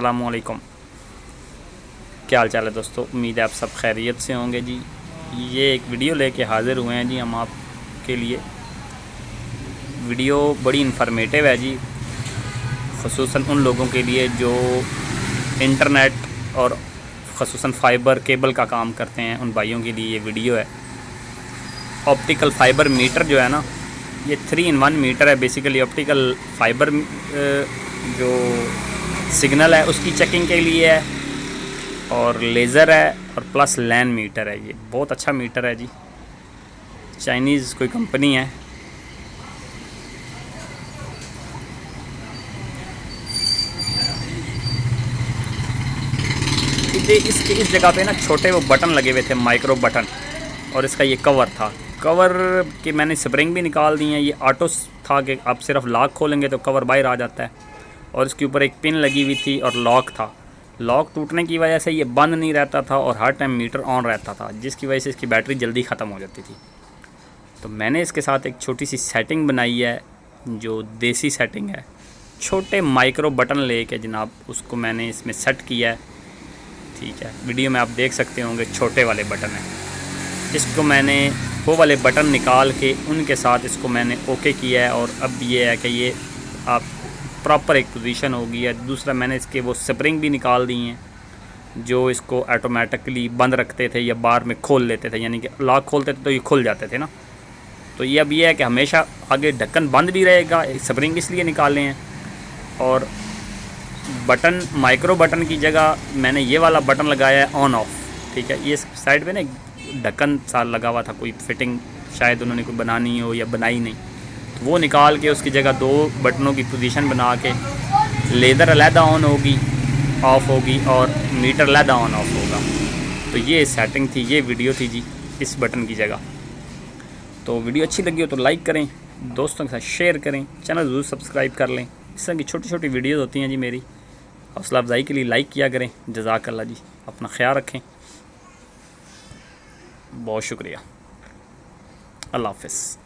अस्सलामुअलैकुम। क्या हाल चाल है दोस्तों, उम्मीद है आप सब खैरियत से होंगे जी। ये एक वीडियो लेके हाज़िर हुए हैं जी हम आपके लिए। वीडियो बड़ी इन्फॉर्मेटिव है जी, ख़ुसूसन उन लोगों के लिए जो इंटरनेट और ख़ुसूसन फ़ाइबर केबल का काम करते हैं। उन भाइयों के लिए ये वीडियो है। ऑप्टिकल फ़ाइबर मीटर जो है ना, ये 3-in-1 मीटर है। बेसिकली ऑप्टिकल फ़ाइबर जो सिग्नल है उसकी चेकिंग के लिए है, और लेज़र है, और प्लस लैन मीटर है। ये बहुत अच्छा मीटर है जी, चाइनीज़ कोई कंपनी है। इसके इस जगह पे ना छोटे वो बटन लगे हुए थे, माइक्रो बटन, और इसका ये कवर था। कवर के मैंने स्प्रिंग भी निकाल दी है। ये ऑटो था कि आप सिर्फ लॉक खोलेंगे तो कवर बाहर आ जाता है, और इसके ऊपर एक पिन लगी हुई थी और लॉक था। लॉक टूटने की वजह से ये बंद नहीं रहता था और हर टाइम मीटर ऑन रहता था, जिसकी वजह से इसकी बैटरी जल्दी ख़त्म हो जाती थी। तो मैंने इसके साथ एक छोटी सी सेटिंग बनाई है, जो देसी सेटिंग है। छोटे माइक्रो बटन लेके जनाब उसको मैंने इसमें सेट किया है। ठीक है, वीडियो में आप देख सकते होंगे छोटे वाले बटन हैं। इसको मैंने वो वाले बटन निकाल के उनके साथ इसको मैंने ओके किया है, और अब ये है कि ये आप प्रॉपर एक पोजीशन होगी है। दूसरा, मैंने इसके वो स्प्रिंग भी निकाल दिए हैं जो इसको ऑटोमेटिकली बंद रखते थे या बार में खोल लेते थे, यानी कि लॉक खोलते थे तो ये खुल जाते थे ना। तो ये अब ये है कि हमेशा आगे ढक्कन बंद भी रहेगा। स्प्रिंग इसलिए निकाले हैं, और बटन माइक्रो बटन की जगह मैंने ये वाला बटन लगाया है ऑन ऑफ। ठीक है, ये साइड पे ना ढक्कन सा लगा हुआ था, कोई फिटिंग शायद उन्होंने कोई बनानी हो या बनाई नहीं, तो वो निकाल के उसकी जगह 2 बटनों की पोजीशन बना के लेज़र अलहदा ऑन होगी ऑफ़ होगी और मीटर अलहदा ऑन ऑफ होगा। तो ये सेटिंग थी, ये वीडियो थी जी इस बटन की जगह। तो वीडियो अच्छी लगी हो तो लाइक करें, दोस्तों के साथ शेयर करें, चैनल ज़रूर सब्सक्राइब कर लें। इस तरह की छोटी छोटी वीडियोज़ होती हैं जी मेरी, हौसला अफजाई के लिए लाइक किया करें। जज़ाकल्लाह जी, अपना ख्याल रखें, बहुत शुक्रिया, अल्लाह हाफ़िज़।